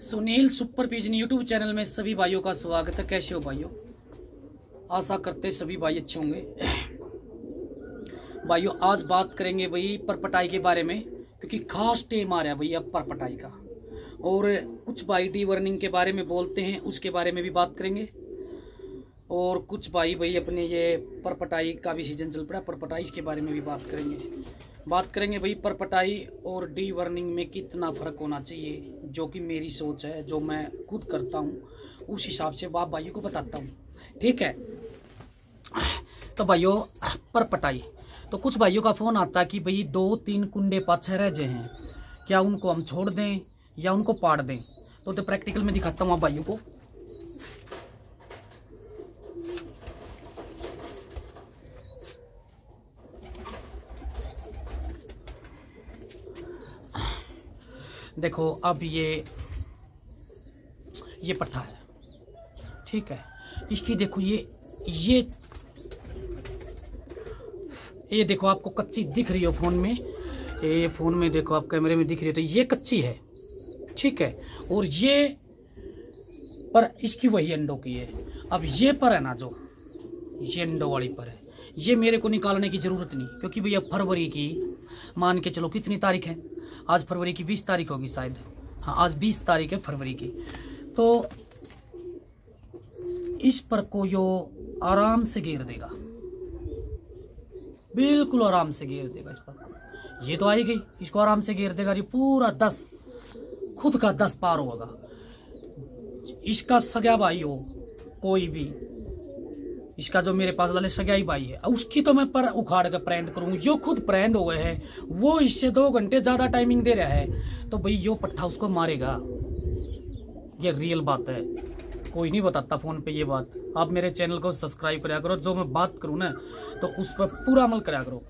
Sunil super pigeon YouTube channel में सभी भाइयों का स्वागत है। कैसे हो भाइयों? आशा करते सभी भाई अच्छे होंगे। भाइयों आज बात करेंगे भाई परपटाई के बारे में, क्योंकि खास टेम आ रहा है भैया परपटाई का। और कुछ भाई डी वर्निंग के बारे में बोलते हैं, उसके बारे में भी बात करेंगे। और कुछ भाई अपने ये परपटाई का भी सीजन चल पड़ा, परपटाई के बारे में भी बात करेंगे भाई परपटाई और डी वर्निंग में कितना फ़र्क होना चाहिए, जो कि मेरी सोच है, जो मैं खुद करता हूँ उस हिसाब से बाप भाइयों को बताता हूँ। ठीक है, तो भाइयों परपटाई तो कुछ भाइयों का फ़ोन आता है कि भाई 2-3 कुंडे पाछे रह गए हैं, क्या उनको हम छोड़ दें या उनको पाड़ दें। तो प्रैक्टिकल में दिखाता हूँ आप भाइयों को। देखो अब ये पट्टा है, ठीक है। इसकी देखो ये देखो आपको कच्ची दिख रही हो फोन में, ये फोन में देखो आप कैमरे में दिख रही हो, तो ये कच्ची है, ठीक है। और ये पर इसकी वही अंडों की है। अब ये पर है ना, जो ये अंडों वाली पर है, ये मेरे को निकालने की जरूरत नहीं, क्योंकि भैया फरवरी की मान के चलो कितनी तारीख है, आज फरवरी की 20 तारीख होगी शायद। हाँ आज 20 तारीख है फरवरी की। तो इस पर को यो आराम से घेर देगा, बिल्कुल आराम से घेर देगा इस पर को। ये तो आई गई, इसको आराम से घेर देगा। ये पूरा 10 खुद का 10 पार होगा। इसका सगा भाई हो कोई भी, इसका जो मेरे पास वाले सगाई भाई है, उसकी तो मैं पर उखाड़ कर प्रेंड करूँ। यो खुद प्रेंड हो गए हैं, वो इससे 2 घंटे ज्यादा टाइमिंग दे रहा है, तो भाई यो पट्टा उसको मारेगा। ये रियल बात है, कोई नहीं बताता फोन पे ये बात। आप मेरे चैनल को सब्सक्राइब करा करो, जो मैं बात करूँ ना तो उस पर पूरा अमल करा करो।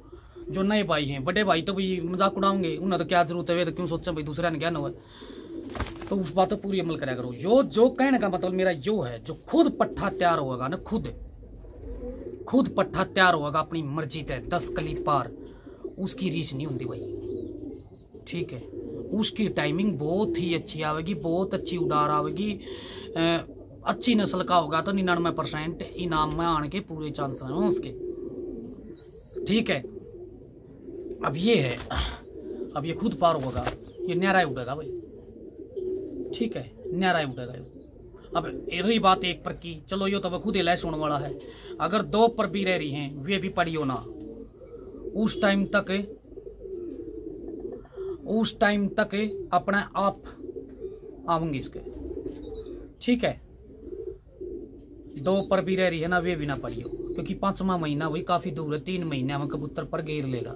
जो नए भाई हैं, बड़े भाई तो भाई मजाक उड़ाओगे, उन्हें तो क्या जरूरत है, तो क्यों सोचा भाई दूसरा ने क्या ना हुआ, तो उस बात पर पूरी अमल करा करो। यो जो कहने का मतलब मेरा यो है, जो खुद पट्टा तैयार होगा ना, खुद पट्टा तैयार होगा अपनी मर्जी तय 10 कली पार, उसकी रीस नहीं होती भाई, ठीक है। उसकी टाइमिंग बहुत ही अच्छी आवेगी, बहुत अच्छी उड़ार आवेगी। अच्छी नस्ल का होगा तो 99% इनाम में आने के पूरे चांस हैं उसके, ठीक है। अब ये है, अब ये खुद पार होगा, ये न्यारा ही उड़ेगा भाई, ठीक है, न्यारा ही उड़ेगा। अब रही बात एक पर की, चलो यो तो वह खुद ही होने वाला है। अगर 2 पर भी रह रही हैं, वे भी पड़ी हो ना, उस टाइम तक अपने आप आऊंगी इसके, ठीक है। 2 पर भी रह रही है ना, वे भी ना पड़ी हो, क्योंकि 5वां महीना वही काफी दूर है, 3 महीने में कबूतर पर घेर लेगा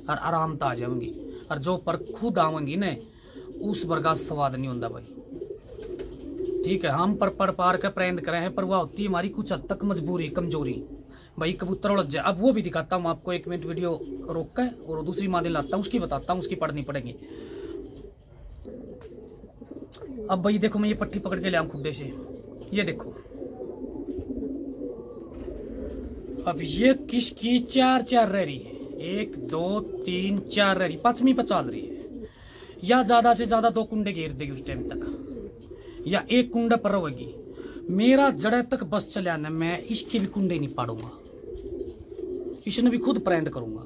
और आराम से आ जाऊंगी। और जो पर खुद आवेंगी न, उस पर का स्वाद नहीं होता भाई, ठीक है। हम पर पार के प्रेंड करे हैं, पर वह होती है हमारी कुछ हद तक मजबूरी, कमजोरी भाई। कबूतर उलझ जाए, अब वो भी दिखाता हूँ आपको, 1 मिनट वीडियो रोक कर और दूसरी मादे लाता हूँ, उसकी बताता हूँ, उसकी पढ़नी पड़ेगी। अब भाई देखो मैं ये पट्टी पकड़ के ले आऊँ खुड्डे से, ये देखो। अब ये किसकी 4 रह रही है, 1 2 3 4 रह रही, 5वीं पर चल रही है। या ज्यादा से ज्यादा 2 कुंडे घेर देगी उस टाइम तक, या 1 कुंडा पर रहेगी। मेरा जड़े तक बस चले आना, मैं इसके भी कुंडे नहीं पाड़ूंगा, इसने भी खुद प्रेंड करूंगा,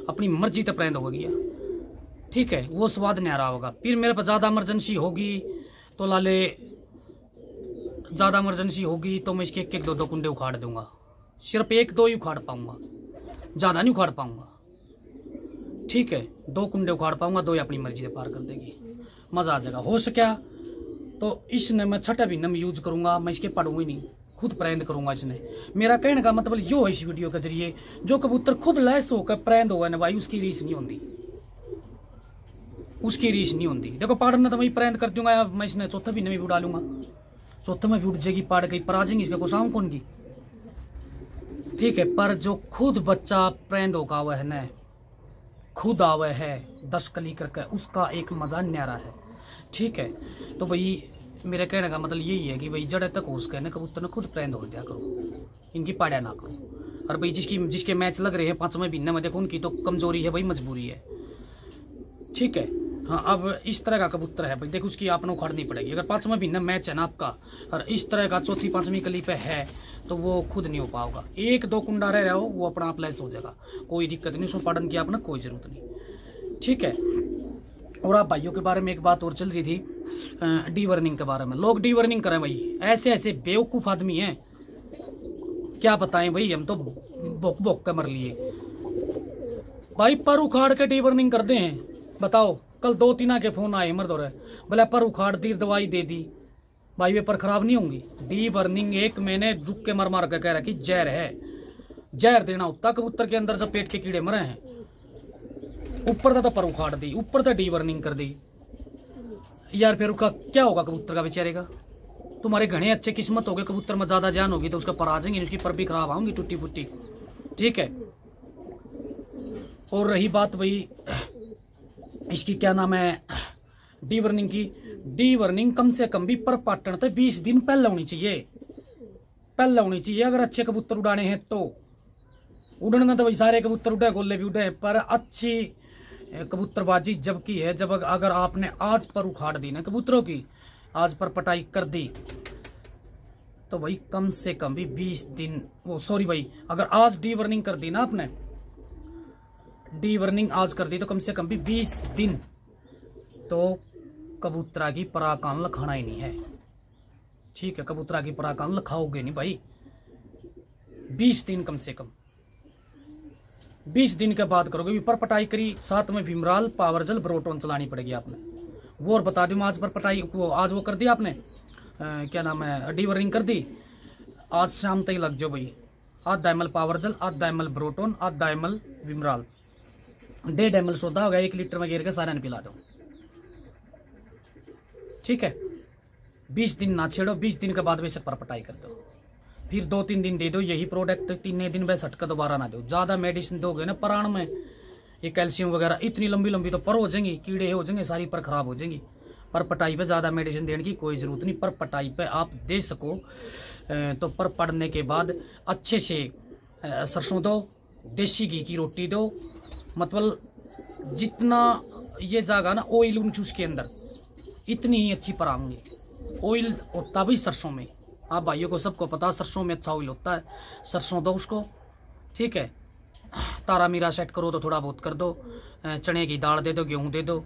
अपनी मर्जी तक प्रेंड होगी, ठीक है। वो स्वाद न्यारा होगा। फिर मेरे पास ज्यादा इमरजेंसी होगी तो लाले, ज्यादा इमरजेंसी होगी तो मैं इसके 1-1 2-2 कुंडे उखाड़ दूंगा। सिर्फ 1-2 ही उखाड़ पाऊंगा, ज्यादा नहीं उखाड़ पाऊंगा, ठीक है। 2 कुंडे उखाड़ पाऊंगा, 2 अपनी मर्जी से पार कर देगी, मजा आ जाएगा। हो सका तो इसने मैं छठा भी नम यूज करूंगा, मैं इसके पढ़ूंगी नहीं, खुद प्रेंड करूंगा इसने। मेरा कहने का मतलब यो है इस वीडियो के जरिए, जो कबूतर खुद लैस होकर प्रेंड होगा ना भाई, उसकी रीस नहीं होती, उसकी रीस नहीं होती। देखो पाड़ना तो मैं प्रेंड कर दूंगा, मैं इसने चौथा भी नमी भी उड़ा लूंगा, चौथे में भी उठ जाएगी, पाड़ गई, पर आ जाएंगी इसका कोसाऊं कौन की, ठीक है। पर जो खुद बच्चा प्रेंड होगा हुआ है न, खुद आवे है 10 कली करके, उसका एक मजा न्यारा है, ठीक है। तो भाई मेरे कहने का मतलब यही है कि भाई जड़े तक हो सके ना कबूतर ने खुद प्रेंड हो दिया करो, इनकी पाड़ा ना करो। और भाई जिसके मैच लग रहे हैं 5वें महीने में, देखो उनकी तो कमजोरी है भाई, मजबूरी है, ठीक है। हाँ, अब इस तरह का कबूतर है भाई, देखो उसकी आपने उखाड़नी पड़ेगी। अगर 5वां महीना मैच है ना आपका और इस तरह का 4वीं 5वीं कली पे है तो वो खुद नहीं हो पाओगा। 1-2 कुंडा रह रहा हो वो अपना आप लेस हो जाएगा, कोई दिक्कत नहीं, उसमें पढ़न की आपने कोई जरूरत नहीं। ठीक है। और आप भाइयों के बारे में एक बात और चल रही थी डी वर्निंग के बारे में। लोग डी वर्निंग करें भाई, ऐसे ऐसे बेवकूफ़ आदमी हैं, क्या बताएं भाई, हम तो भोक भोक के मर लिए भाई। पर उखाड़ के डी वर्निंग कर दे हैं, बताओ। कल 2-3 के फोन आए मर्द और बोले पर उखाड़ दी, दवाई दे दी भाई, वे पर खराब नहीं होंगी। डी वर्निंग 1 महीने रुक के मर के कह रहा कि जहर है, जहर देना होता कबूतर के अंदर जब पेट के कीड़े मरे हैं। ऊपर था तो पर उखाड़ दी, ऊपर से डी वर्निंग कर दी यार, फिर उसका क्या होगा कबूतर का बेचारे का। तुम्हारे घने अच्छे किस्मत हो गए, कबूतर में ज्यादा जान होगी तो उसका पर आ जाएंगे, उसकी पर भी खराब आऊंगी टूटी फूटी। ठीक है। और रही बात भाई इसकी क्या नाम है डी वर्निंग की, डी वर्निंग कम से कम भी पर पाटन तो 20 दिन पहले होनी चाहिए, पहले होनी चाहिए। अगर अच्छे कबूतर उड़ाने हैं तो उड़ना तो भाई सारे कबूतर उड़े, गोले भी उड़े, पर अच्छी कबूतरबाजी जब की है जब अगर आपने आज पर उखाड़ दी ना कबूतरों की, आज पर पटाई कर दी तो भाई कम से कम भी 20 दिन, वो सॉरी भाई, अगर आज डी वर्निंग कर दी ना आपने, डी वर्निंग आज कर दी तो कम से कम भी 20 दिन तो कबूतरा की पराकान लखाना ही नहीं है। ठीक है, कबूतरा की पराकान लखाओगे नहीं भाई, 20 दिन कम से कम, 20 दिन के बाद करोगे। पर पटाई करी, साथ में भीमराल, पावरजल, ब्रोटोन चलानी पड़ेगी आपने। वो और बता दूं, आज पर पटाई आज वो कर दी आपने, क्या नाम है, डी वर्निंग कर दी, आज शाम तक लग जाओ भाई। आधा ml पावरजल, आधा ml ब्रोटोन, आधा ml भीमराल, 1.5 ml सोदा हो गया, 1 लीटर में घेर के सारा ने पिला दो। ठीक है। 20 दिन ना छेड़ो, 20 दिन के बाद वैसे पर पटाई कर दो, फिर 2-3 दिन दे दो यही प्रोडक्ट, 3 दिन वैसे हटकर दोबारा ना दो। ज्यादा मेडिसिन दोगे ना प्राण में, ये कैल्शियम वगैरह इतनी लंबी लंबी तो पर हो जाएंगी, कीड़े हो जाएंगे, सारी पर खराब हो जाएंगी। पर पटाई पे ज्यादा मेडिसिन देने की कोई जरूरत नहीं, पर पटाई पे आप दे सको तो पर पड़ने के बाद अच्छे से सरसों दो, देसी घी की रोटी दो, मतलब जितना ये जाएगा ना ऑयल उनकी उसके अंदर इतनी ही अच्छी पर आऊंगी। ऑयल होता भी सरसों में, आप भाइयों को सबको पता सरसों में अच्छा ऑयल होता है, सरसों दो उसको। ठीक है। तारा मीरा सेट करो तो थोड़ा बहुत कर दो, चने की दाल दे दो, गेहूं दे दो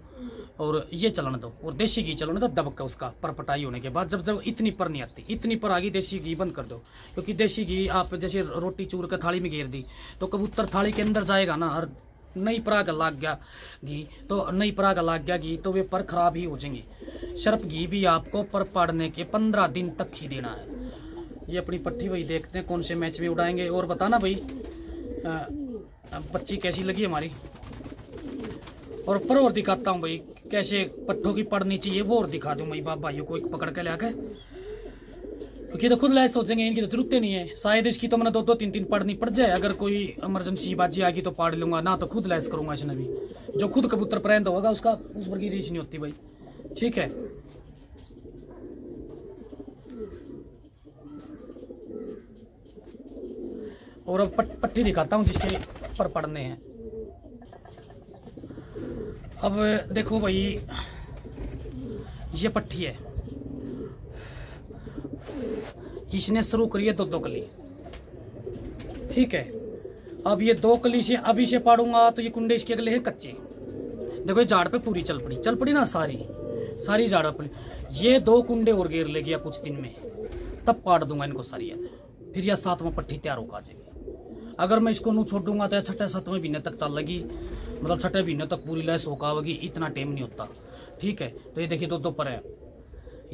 और ये चलन दो, और देसी घी चलन दो दबक का उसका पर पटाई होने के बाद। जब जब इतनी पर नहीं आती, इतनी पर आ गई देसी घी बंद कर दो, क्योंकि देसी घी आप जैसे रोटी चूर कर थाली में घेर दी तो कबूतर थाली के अंदर जाएगा ना, और नई पराग लग गया घी तो नई पराग लग गया घी तो वे पर खराब ही हो जाएंगी। शर्प घी भी आपको पर पड़ने के 15 दिन तक ही देना है। ये अपनी पट्टी भाई देखते हैं कौन से मैच में उड़ाएंगे। और बताना भाई बच्ची कैसी लगी हमारी, और पर और दिखाता हूँ भाई कैसे पट्टों की पड़नी चाहिए, वो और दिखा दूँ मैं बाप भाइयों को एक पकड़ के लाके, क्योंकि तो खुद लाए सोचेंगे इनकी तो जरूरत नहीं है। शायद इसकी तो मैंने 2-3 पढ़नी पड़ जाए, अगर कोई इमरजेंसी बाजी आएगी तो पाड़ लूंगा, ना तो खुद लैस करूंगा इसने भी। जो खुद कबूतर परेंद होगा उसका उस पर की रीच नहीं होती भाई। ठीक है। और अब पट्टी दिखाता हूँ जिसके पर पड़ने हैं। अब देखो भाई ये पट्टी है, इसने शुरू करी है 2-2 कली। ठीक है। अब ये 2 कली से अभी से पाड़ूंगा तो ये कुंडे इसके अगले हैं कच्चे। देखो ये झाड़ पे पूरी चल पड़ी ना, सारी झाड़ पर। ये 2 कुंडे और घेर ले गया कुछ दिन में, तब पाड़ दूंगा इनको सारी, फिर यह 7वां पट्टी तैयार होगा जाएगी। अगर मैं इसको नू छोड़ूंगा तो 6-7वें महीने तक चल लगी, मतलब 6ठे महीने तक पूरी लैस होगी, इतना टाइम नहीं होता। ठीक है। तो ये देखिए 2-2 पर है,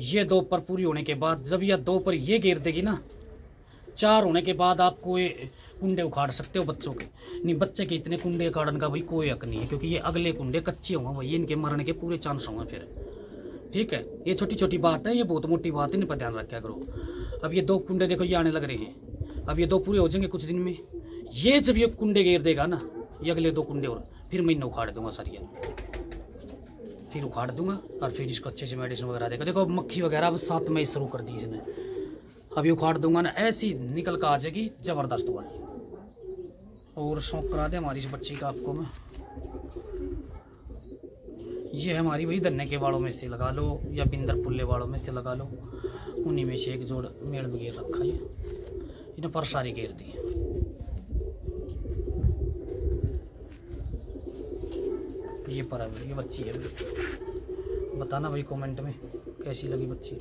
ये 2 पर पूरी होने के बाद जब यह 2 पर ये घेर देगी ना, 4 होने के बाद आप कोई कुंडे उखाड़ सकते हो बच्चों के। नहीं, बच्चे के इतने कुंडे उखाड़ने का भाई कोई हक नहीं है, क्योंकि ये अगले कुंडे कच्चे होंगे भाई, इनके मरने के पूरे चांस होंगे फिर। ठीक है। ये छोटी छोटी बात है, ये बहुत मोटी बात है, इन पर ध्यान रखा करो। अब ये 2 कुंडे देखो ये आने लग रहे हैं, अब ये 2 पूरे हो जाएंगे कुछ दिन में। ये जब ये कुंडे घेर देगा ना, ये अगले 2 कुंडे और फिर मैं इन्हें उखाड़ दूंगा सरिया, फिर उखाड़ दूंगा और फिर इसको अच्छे से मेडिसिन वगैरह देगा। देखो मक्खी वगैरह अब 7 में शुरू कर दी इसने, अभी उखाड़ दूंगा ना, ऐसी निकल कर आ जाएगी जबरदस्त वाली। और शौक करा दे हमारी इस बच्ची का आपको मैं, ये हमारी वही धन्ने के वालों में से लगा लो या बिंदर पुल्ले वालों में से लगा लो, उन्हीं में से एक जोड़ मेड़ में घेर रखा है, इन्हें पर सारी घेर दी। ये पर है, ये बच्ची है। बताना भाई कमेंट में कैसी लगी बच्ची।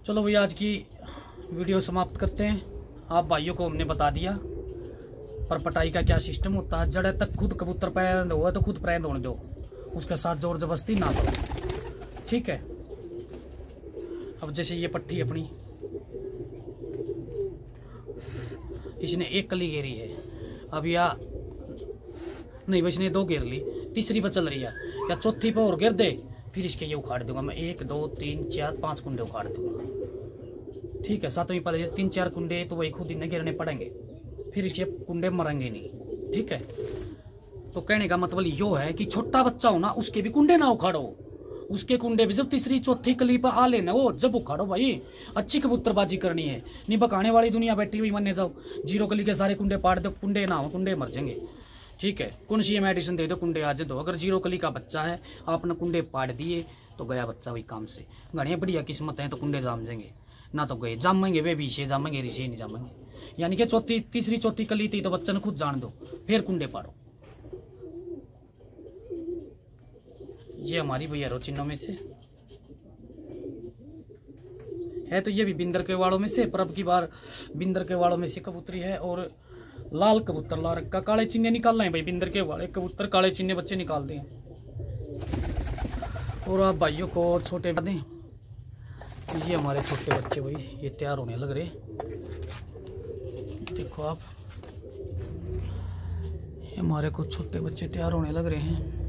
चलो भाई आज की वीडियो समाप्त करते हैं। आप भाइयों को हमने बता दिया पर पटाई का क्या सिस्टम होता है। जड़े तक खुद कबूतर पैदा हुआ तो खुद पैदा होने दो, उसके साथ जोर जबरदस्ती ना करो, ठीक है। अब जैसे ये पट्टी अपनी, इसने एक कली घेरी है, अब या नहीं बस इसने 2 घेर ली, तीसरी पर चल रही है, या चौथी पर और घेर दे, फिर इसके ये उखाड़ दूंगा मैं। 1 2 3 4 5 कुंडे उखाड़ दूंगा, ठीक है। 7वीं पर 3-4 कुंडे तो वही खुद ही घेरने पड़ेंगे, फिर इसके कुंडे मरेंगे नहीं, ठीक है। तो कहने का मतलब यो है कि छोटा बच्चा हो ना, उसके भी कुंडे ना उखाड़ो, उसके कुंडे भी जब तीसरी चौथी कली पर आ लेना वो जब उखाड़ो भाई। अच्छी कबूतरबाजी करनी है, नहीं बकाने वाली दुनिया बैठी हुई मरने जाओ। 0 कली के सारे कुंडे पाड़ दो, कुंडे ना हो, कुंडे मर जाएंगे, ठीक है। कौन सी मेडिसिन दे दो, कुंडे आज दो। अगर 0 कली का बच्चा है आपने कुंडे पाड़ दिए तो गया बच्चा वही काम से। घने बढ़िया किस्मत है तो कुंडे जाम जाएंगे, ना तो गए जामेंगे, वे भी इसे जामेंगे, रिसे नहीं जामेंगे। यानी कि तीसरी चौथी कली थी तो बच्चे ने खुद जान दो, फिर कुंडे पाड़ो। ये हमारी भैया रोचिनों में से है, तो ये भी बिंदर के वाड़ों में से, पर अब की बार बिंदर के वाड़ों में से कबूतरी है। और लाल कबूतर ला रखा, काले चिन्हे निकाल रहे हैं भाई, बिंदर के वाड़े कबूतर काले चिन्हे बच्चे निकालते हैं। और आप भाइयों को छोटे दें, ये हमारे छोटे बच्चे भाई ये तैयार होने लग रहे, देखो आप, ये हमारे कुछ छोटे बच्चे तैयार होने लग रहे हैं।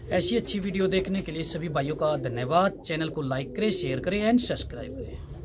ऐसी अच्छी वीडियो देखने के लिए सभी भाइयों का धन्यवाद। चैनल को लाइक करें, शेयर करें एंड सब्सक्राइब करें।